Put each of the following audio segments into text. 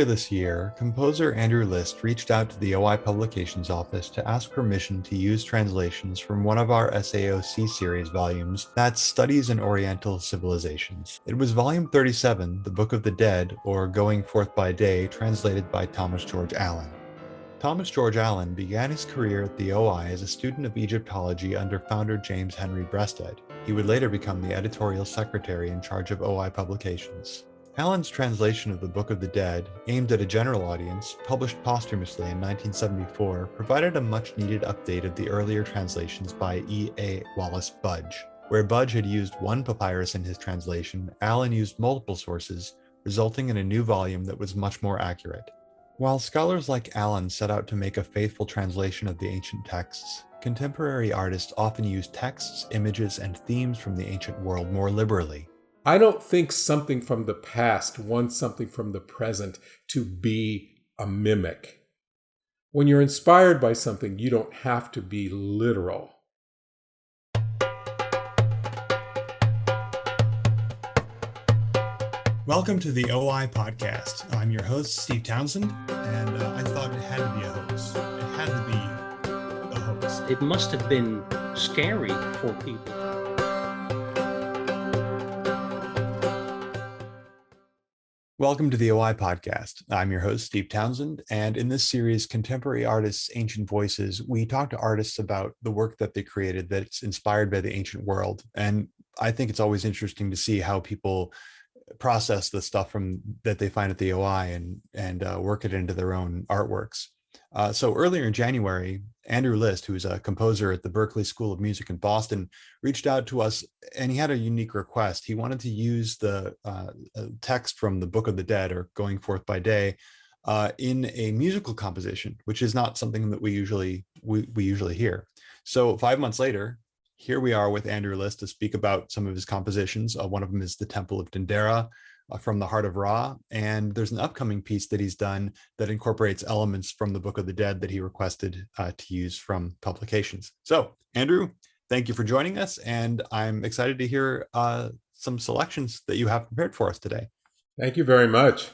Earlier this year, composer Andrew List reached out to the OI Publications Office to ask permission to use translations from one of our SAOC series volumes that's Studies in Oriental Civilizations. It was volume 37, The Book of the Dead, or Going Forth by Day, translated by Thomas George Allen. Thomas George Allen began his career at the OI as a student of Egyptology under founder James Henry Breasted. He would later become the editorial secretary in charge of OI Publications. Allen's translation of the Book of the Dead, aimed at a general audience, published posthumously in 1974, provided a much-needed update of the earlier translations by E. A. Wallace Budge. Where Budge had used one papyrus in his translation, Allen used multiple sources, resulting in a new volume that was much more accurate. While scholars like Allen set out to make a faithful translation of the ancient texts, contemporary artists often use texts, images, and themes from the ancient world more liberally. I don't think something from the past wants something from the present to be a mimic. When you're inspired by something, you don't have to be literal. Welcome to the OI podcast. I'm your host, Steve Townsend, and I thought it had to be a hoax. It had to be a hoax. It must have been scary for people. Welcome to the OI podcast. I'm your host, Steve Townsend, and in this series, Contemporary Artists, Ancient Voices, we talk to artists about the work that they created that's inspired by the ancient world. And I think it's always interesting to see how people process the stuff that they find at the OI and work it into their own artworks. So earlier in January, Andrew List, who's a composer at the Berklee School of Music in Boston, reached out to us, and he had a unique request. He wanted to use the text from the Book of the Dead, or Going Forth by Day, in a musical composition, which is not something that we usually hear. So 5 months later, here we are with Andrew List to speak about some of his compositions. One of them is the Temple of Dendera, from the Heart of Ra, and there's an upcoming piece that he's done that incorporates elements from the Book of the Dead that he requested to use from publications. So, Andrew, thank you for joining us, and I'm excited to hear some selections that you have prepared for us today. Thank you very much.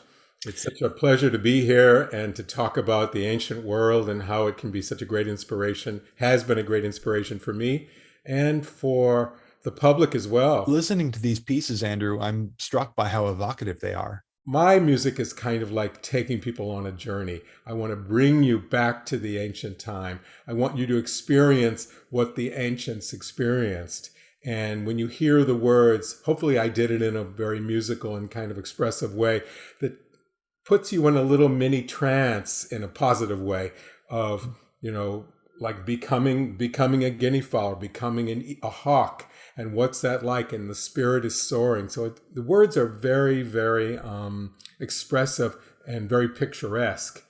It's such a pleasure to be here and to talk about the ancient world and how it can be such a great inspiration, has been a great inspiration for me and for the public as well. Listening to these pieces, Andrew, I'm struck by how evocative they are. My music is kind of like taking people on a journey. I want to bring you back to the ancient time. I want you to experience what the ancients experienced. And when you hear the words, hopefully I did it in a very musical and kind of expressive way that puts you in a little mini trance in a positive way of, like becoming a guinea fowl, becoming a hawk. And what's that like? And the spirit is soaring. So the words are very, very expressive and very picturesque.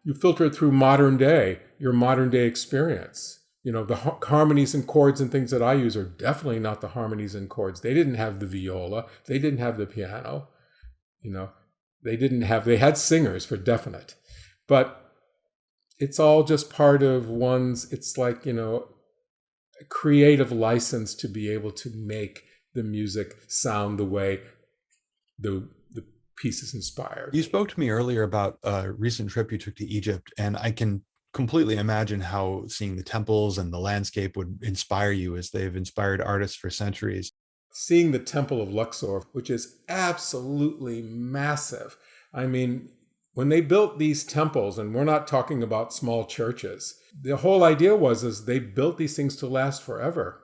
You filter it through your modern day experience. The harmonies and chords and things that I use are definitely not the harmonies and chords. They didn't have the viola. They didn't have the piano. They had singers for definite. But it's all just part of it's like, a creative license to be able to make the music sound the way the piece is inspired. You spoke to me earlier about a recent trip you took to Egypt, and I can completely imagine how seeing the temples and the landscape would inspire you, as they've inspired artists for centuries. Seeing the Temple of Luxor, which is absolutely massive. I mean, when they built these temples, and we're not talking about small churches, the whole idea was they built these things to last forever.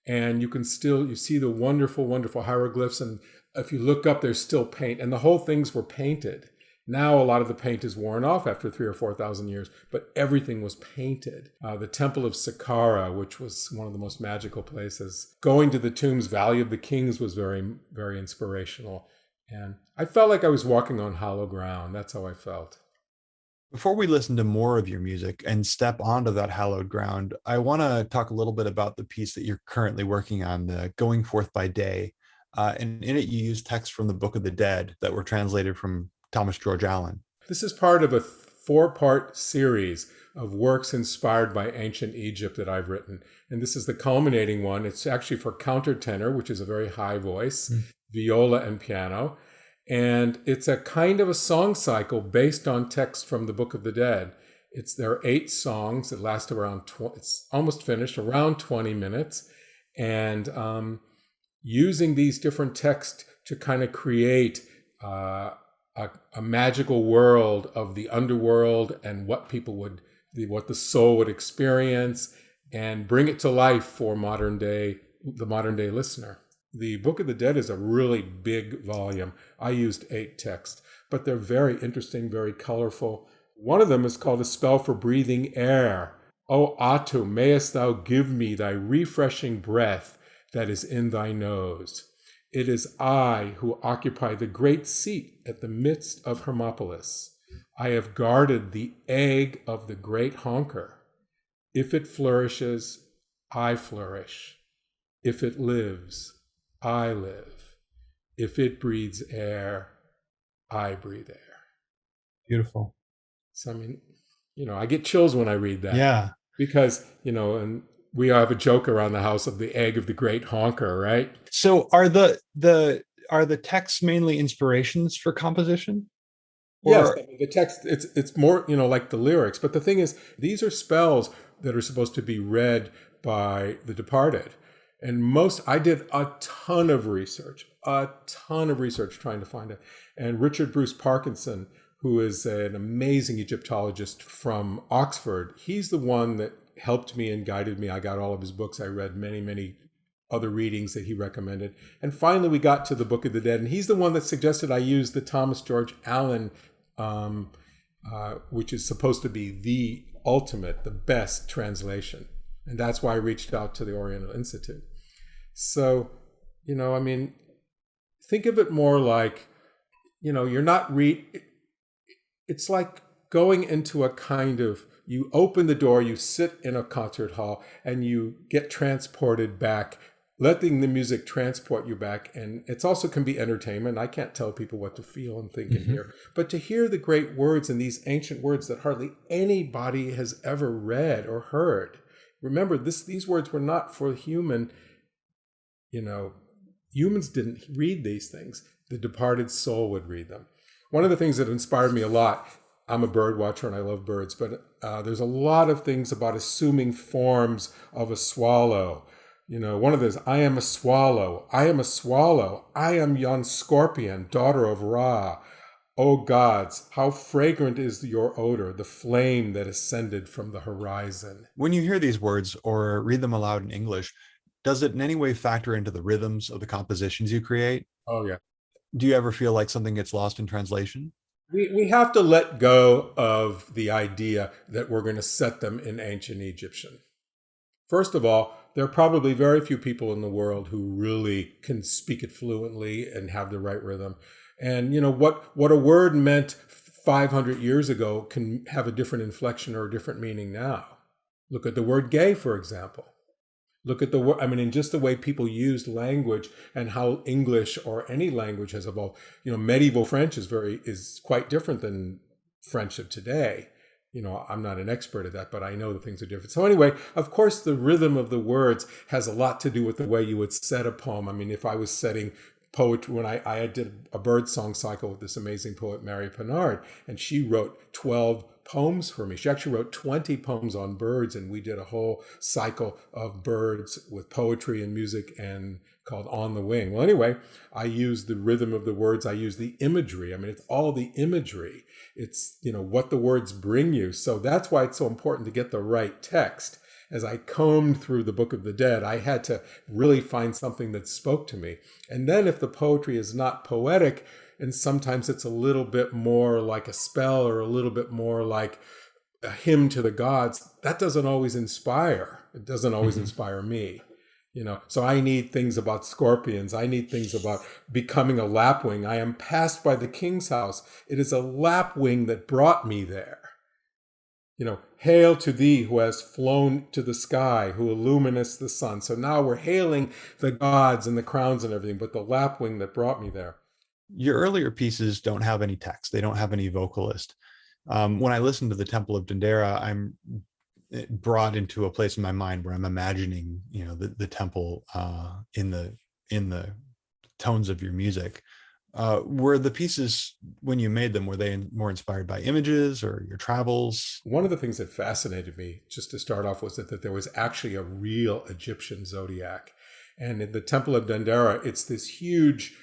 And you see the wonderful, wonderful hieroglyphs, and if you look up, there's still paint, and the whole things were painted. Now a lot of the paint is worn off after 3,000 or 4,000 years, but everything was painted. The Temple of Saqqara, which was one of the most magical places. Going to the tombs, Valley of the Kings was very, very inspirational. And I felt like I was walking on hollow ground. That's how I felt. Before we listen to more of your music and step onto that hallowed ground, I want to talk a little bit about the piece that you're currently working on, the Going Forth by Day. And in it, you use texts from the Book of the Dead that were translated from Thomas George Allen. This is part of a 4-part series of works inspired by ancient Egypt that I've written. And this is the culminating one. It's actually for countertenor, which is a very high voice, viola and piano. And it's a kind of a song cycle based on text from the Book of the Dead. There are 8 songs that last around, it's almost finished, around 20 minutes. And using these different texts to kind of create a magical world of the underworld and what the soul would experience, and bring it to life for the modern day listener. The Book of the Dead is a really big volume. I used 8 texts, but they're very interesting, very colorful. One of them is called A Spell for Breathing Air. O Atu, mayest thou give me thy refreshing breath that is in thy nose. It is I who occupy the great seat at the midst of Hermopolis. I have guarded the egg of the great honker. If it flourishes, I flourish. If it lives, I live. If it breathes air, I breathe air. Beautiful. So, I mean, I get chills when I read that. Yeah. Because, and we have a joke around the house of the egg of the great honker, right? So are the texts mainly inspirations for composition? Yes, the text, it's more, like the lyrics. But the thing is, these are spells that are supposed to be read by the departed. And I did a ton of research trying to find it. And Richard Bruce Parkinson, who is an amazing Egyptologist from Oxford, he's the one that helped me and guided me. I got all of his books. I read many, many other readings that he recommended. And finally, we got to the Book of the Dead. And he's the one that suggested I use the Thomas George Allen, which is supposed to be the ultimate, the best translation. And that's why I reached out to the Oriental Institute. So, think of it more like, you're not it's like going into a kind of, you open the door, you sit in a concert hall, and you get transported back, letting the music transport you back. And it's also can be entertainment. I can't tell people what to feel and think and hear, but to hear the great words and these ancient words that hardly anybody has ever read or heard. Remember, these words were not for human, humans didn't read these things. The departed soul would read them. One of the things that inspired me a lot, I'm a bird watcher and I love birds, but there's a lot of things about assuming forms of a swallow. One of those, I am a swallow, I am a swallow, I am yon scorpion, daughter of Ra. O gods, how fragrant is your odor, the flame that ascended from the horizon. When you hear these words or read them aloud in English, does it in any way factor into the rhythms of the compositions you create? Oh, yeah. Do you ever feel like something gets lost in translation? We have to let go of the idea that we're going to set them in ancient Egyptian. First of all, there are probably very few people in the world who really can speak it fluently and have the right rhythm. And what a word meant 500 years ago can have a different inflection or a different meaning now. Look at the word gay, for example. Look at in just the way people used language and how English or any language has evolved. Medieval French is quite different than French of today. I'm not an expert at that, but I know that things are different. So anyway, of course, the rhythm of the words has a lot to do with the way you would set a poem. If I was setting poetry, when I did a bird song cycle with this amazing poet, Mary Pinard, and she wrote 12 poems for me. She actually wrote 20 poems on birds, and we did a whole cycle of birds with poetry and music and called On the Wing. Well, anyway, I use the rhythm of the words. I use the imagery. It's all the imagery. It's, what the words bring you. So that's why it's so important to get the right text. As I combed through the Book of the Dead, I had to really find something that spoke to me. And then if the poetry is not poetic, and sometimes it's a little bit more like a spell or a little bit more like a hymn to the gods, that doesn't always inspire. It doesn't always inspire me. So I need things about scorpions. I need things about becoming a lapwing. I am passed by the king's house. It is a lapwing that brought me there. Hail to thee who has flown to the sky, who illuminest the sun. So now we're hailing the gods and the crowns and everything, but the lapwing that brought me there. Your earlier pieces don't have any text. They don't have any vocalist. When I listen to the Temple of Dendera, I'm brought into a place in my mind where I'm imagining, the temple in the tones of your music. Were the pieces, when you made them, were they more inspired by images or your travels? One of the things that fascinated me, just to start off, was that there was actually a real Egyptian zodiac. And in the Temple of Dendera, it's this huge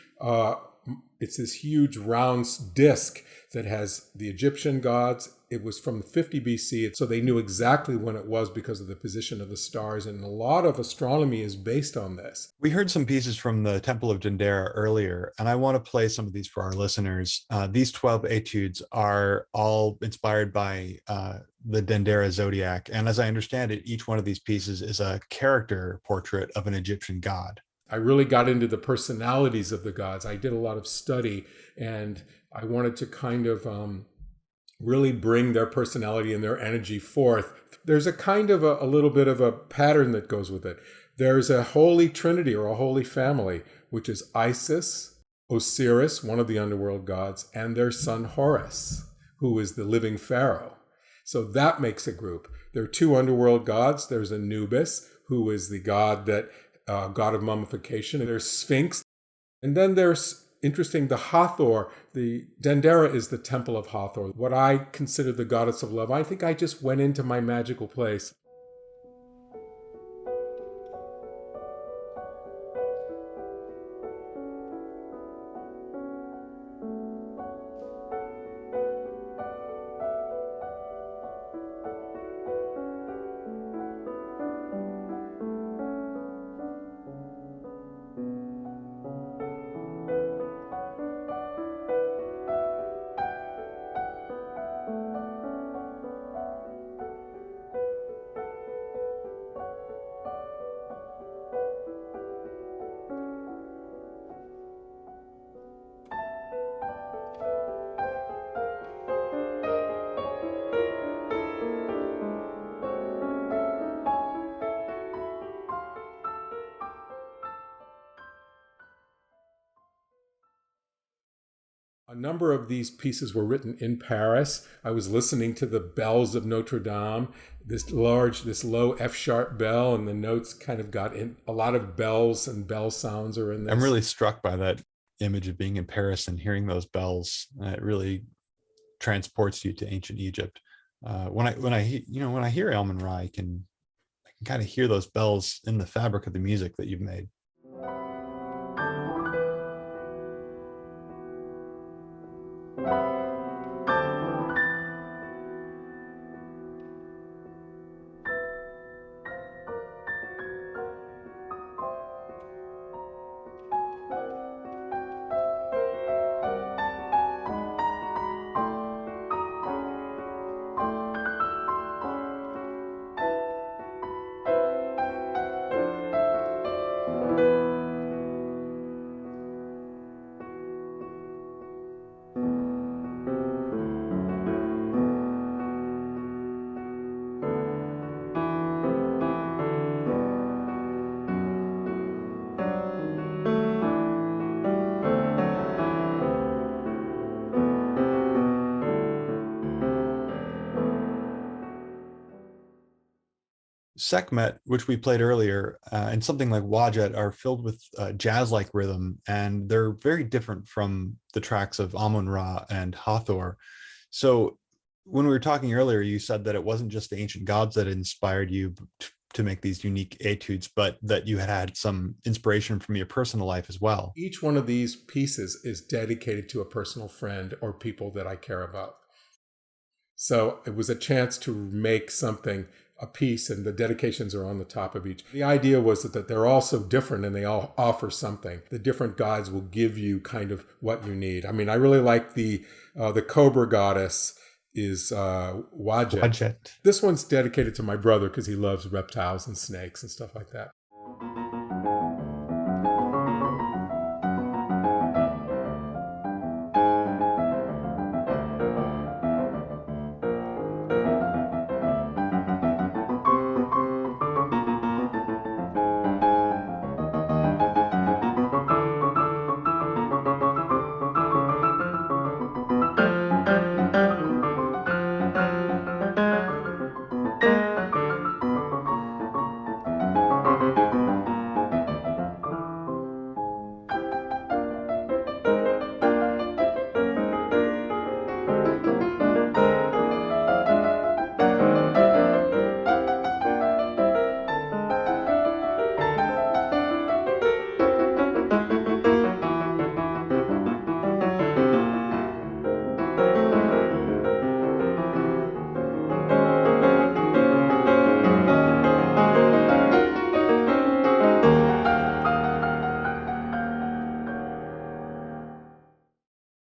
round disc that has the Egyptian gods. It was from 50 BC, so they knew exactly when it was because of the position of the stars, and a lot of astronomy is based on this. We heard some pieces from the Temple of Dendera earlier, and I want to play some of these for our listeners. These 12 etudes are all inspired by the Dendera zodiac, and as I understand it, each one of these pieces is a character portrait of an Egyptian god. I really got into the personalities of the gods. I did a lot of study, and I wanted to kind of really bring their personality and their energy forth. There's a kind of a little bit of a pattern that goes with it. There's a holy trinity or a holy family, which is Isis, Osiris, one of the underworld gods, and their son Horus, who is the living pharaoh. So that makes a group. There are two underworld gods. There's Anubis, who is the god of mummification, and there's Sphinx. And then there's, interesting, the Hathor. The Dendera is the temple of Hathor, what I consider the goddess of love. I think I just went into my magical place. A number of these pieces were written in Paris. I was listening to the bells of Notre Dame, this low F-sharp bell, and the notes kind of got in. A lot of bells and bell sounds are in this. I'm really struck by that image of being in Paris and hearing those bells. It really transports you to ancient Egypt. When I hear Elman Ra, I can kind of hear those bells in the fabric of the music that you've made. Sekhmet, which we played earlier, and something like Wajet are filled with jazz-like rhythm, and they're very different from the tracks of Amun-Ra and Hathor. So when we were talking earlier, you said that it wasn't just the ancient gods that inspired you to make these unique etudes, but that you had some inspiration from your personal life as well. Each one of these pieces is dedicated to a personal friend or people that I care about. So it was a chance to make something, a piece, and the dedications are on the top of each. The idea was that they're all so different and they all offer something. The different gods will give you kind of what you need. I mean, I really like the cobra goddess is Wajet. This one's dedicated to my brother because he loves reptiles and snakes and stuff like that.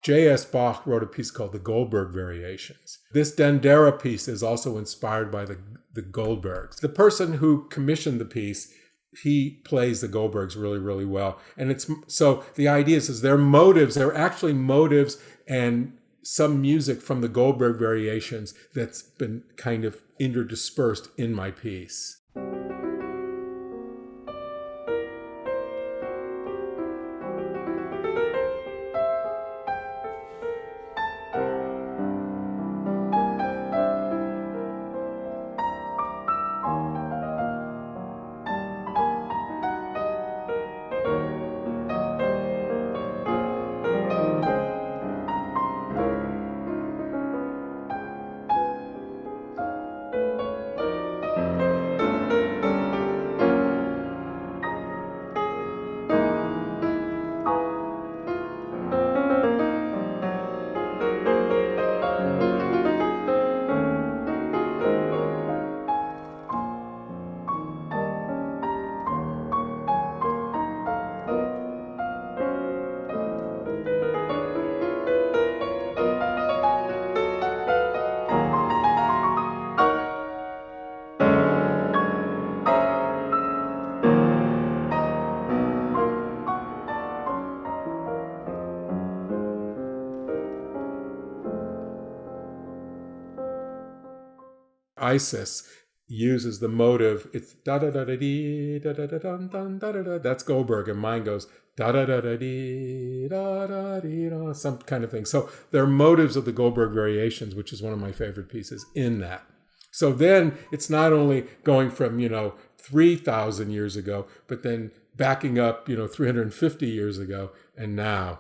J.S. Bach wrote a piece called the Goldberg Variations. This Dendera piece is also inspired by the Goldbergs. The person who commissioned the piece, he plays the Goldbergs really, really well. And so the idea is their motives, they're actually motives and some music from the Goldberg Variations that's been kind of interdispersed in my piece. Isis uses the motive, it's da da da da dee da da da dun dun da da da. That's Goldberg, and mine goes da da da da dee da da dee da, some kind of thing. So there are motives of the Goldberg Variations, which is one of my favorite pieces in that. So then it's not only going from 3,000 years ago, but then backing up 350 years ago and now.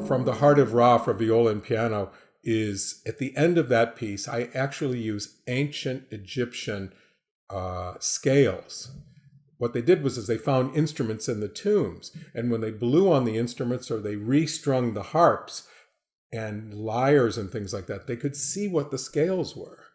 From the Heart of Ra for viola and piano is, at the end of that piece, I actually use ancient Egyptian scales. What they did was they found instruments in the tombs, and when they blew on the instruments or they restrung the harps and lyres and things like that, they could see what the scales were.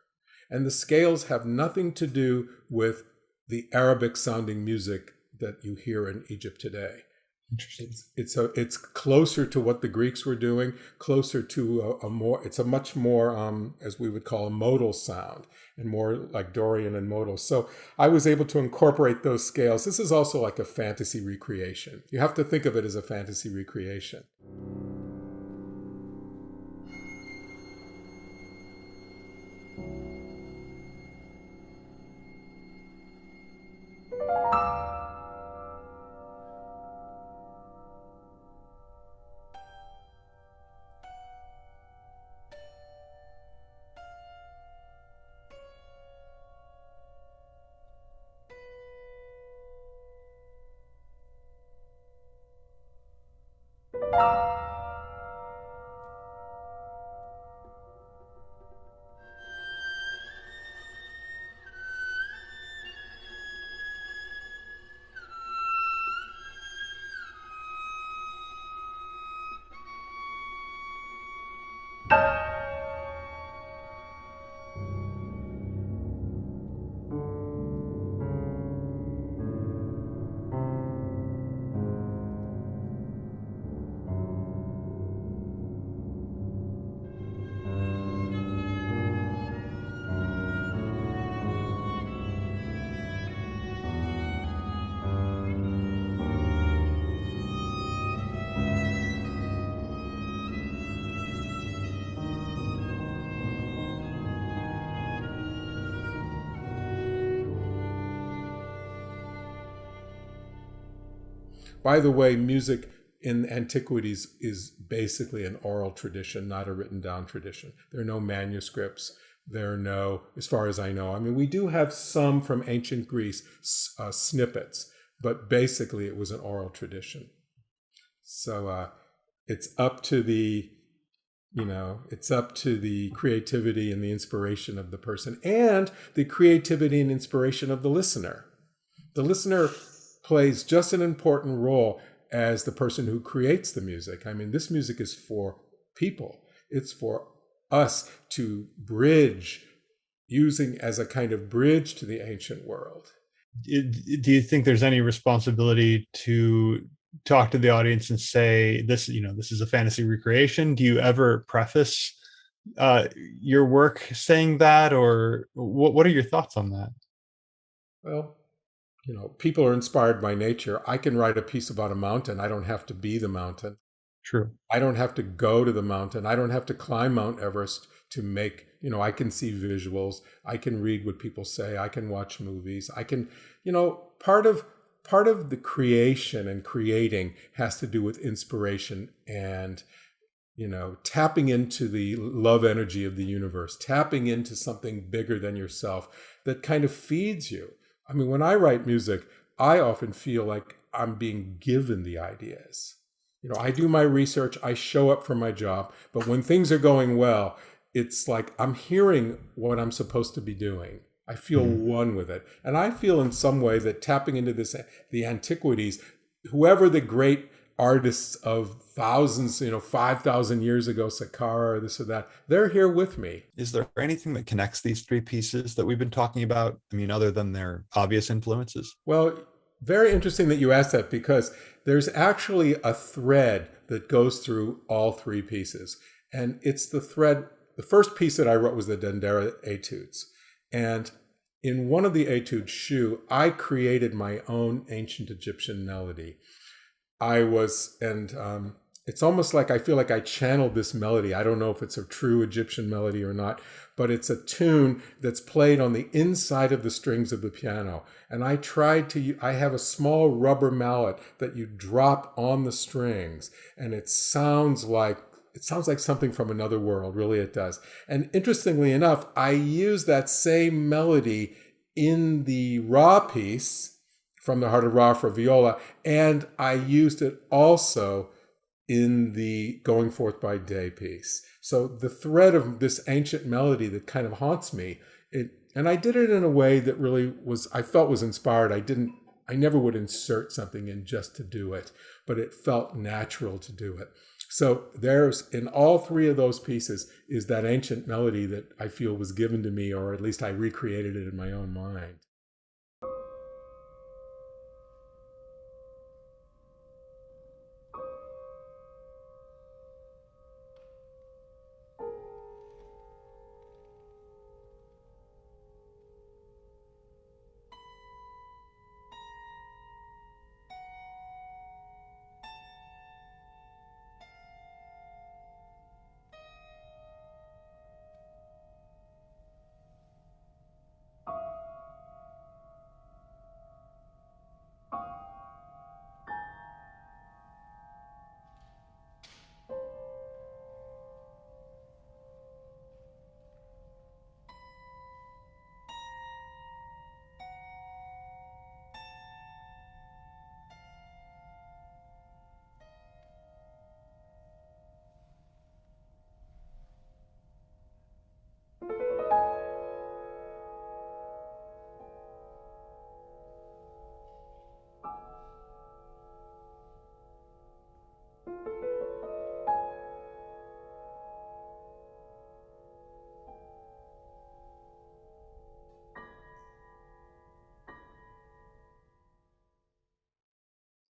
And the scales have nothing to do with the Arabic sounding music that you hear in Egypt today. Interesting. It's closer to what the Greeks were doing, closer to it's a much more, as we would call, a modal sound, and more like Dorian and modal. So I was able to incorporate those scales. This is also like a fantasy recreation. You have to think of it as a fantasy recreation. By the way, music in antiquities is basically an oral tradition, not a written down tradition. There are no manuscripts. There are no, as far as I know. I mean, we do have some from ancient Greece, snippets, but basically it was an oral tradition. So it's up to the, it's up to the creativity and the inspiration of the person and the creativity and inspiration of the listener. The listener plays just an important role as the person who creates the music. I mean, this music is for people. It's for us to bridge, using as a kind of bridge to the ancient world. Do you think there's any responsibility to talk to the audience and say, this, this is a fantasy recreation? Do you ever preface your work saying that, or what are your thoughts on that? Well, people are inspired by nature. I can write a piece about a mountain. I don't have to be the mountain. True. I don't have to go to the mountain. I don't have to climb Mount Everest to make, I can see visuals. I can read what people say. I can watch movies. I can, part of the creation and creating has to do with inspiration and, tapping into the love energy of the universe, tapping into something bigger than yourself that kind of feeds you. I mean, when I write music, I often feel like I'm being given the ideas. I do my research, I show up for my job, but when things are going well, it's like I'm hearing what I'm supposed to be doing. I feel one with it. And I feel in some way that tapping into the antiquities, whoever the great artists of thousands, 5,000 years ago, Saqqara or this or that, they're here with me. Is there anything that connects these three pieces that we've been talking about? I mean, other than their obvious influences? Well, very interesting that you asked that, because there's actually a thread that goes through all three pieces. And it's the thread, the first piece that I wrote was the Dendera Etudes. And in one of the Etudes, Shu, I created my own ancient Egyptian melody. It's almost like I feel like I channeled this melody. I don't know if it's a true Egyptian melody or not, but it's a tune that's played on the inside of the strings of the piano. And I have a small rubber mallet that you drop on the strings, and it sounds like something from another world. Really, it does. And interestingly enough, I use that same melody in the Ra piece from the Heart of Ra for viola, and I used it also in the Going Forth by Day piece. So the thread of this ancient melody that kind of haunts me, and I did it in a way that really I felt was inspired. I never would insert something in just to do it, but it felt natural to do it. So there's, in all three of those pieces, is that ancient melody that I feel was given to me, or at least I recreated it in my own mind.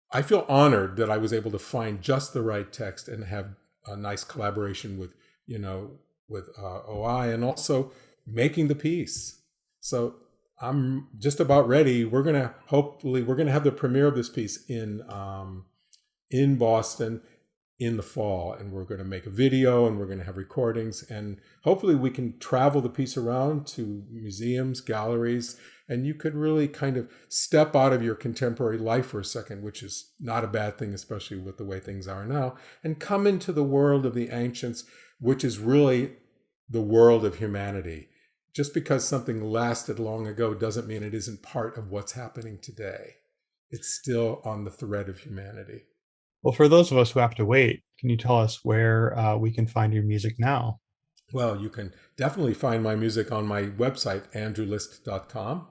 I feel honored that I was able to find just the right text and have a nice collaboration with, OI, and also making the piece. So I'm just about ready. We're going to have the premiere of this piece in Boston in the fall, and we're going to make a video, and we're going to have recordings, and hopefully we can travel the piece around to museums, galleries, and you could really kind of step out of your contemporary life for a second, which is not a bad thing, especially with the way things are now, and come into the world of the ancients, which is really the world of humanity. Just because something lasted long ago doesn't mean it isn't part of what's happening today. It's still on the thread of humanity. Well, for those of us who have to wait, can you tell us where we can find your music now? Well, you can definitely find my music on my website, andrewlist.com.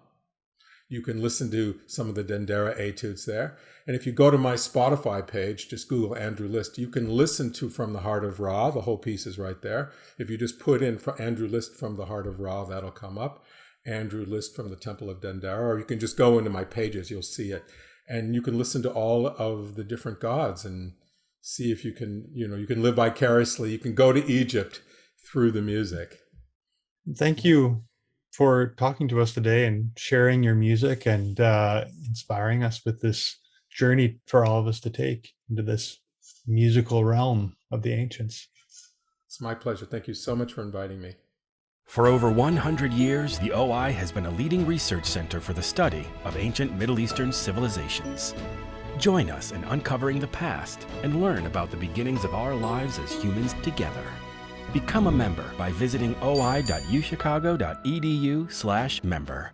You can listen to some of the Dendera Etudes there. And if you go to my Spotify page, just Google Andrew List, you can listen to From the Heart of Ra. The whole piece is right there. If you just put in Andrew List from the Heart of Ra, that'll come up. Andrew List from the Temple of Dendera, or you can just go into my pages, you'll see it. And you can listen to all of the different gods and see if you can, you can live vicariously. You can go to Egypt through the music. Thank you for talking to us today and sharing your music and inspiring us with this journey for all of us to take into this musical realm of the ancients. It's my pleasure. Thank you so much for inviting me. For over 100 years, the OI has been a leading research center for the study of ancient Middle Eastern civilizations. Join us in uncovering the past and learn about the beginnings of our lives as humans together. Become a member by visiting oi.uchicago.edu/member.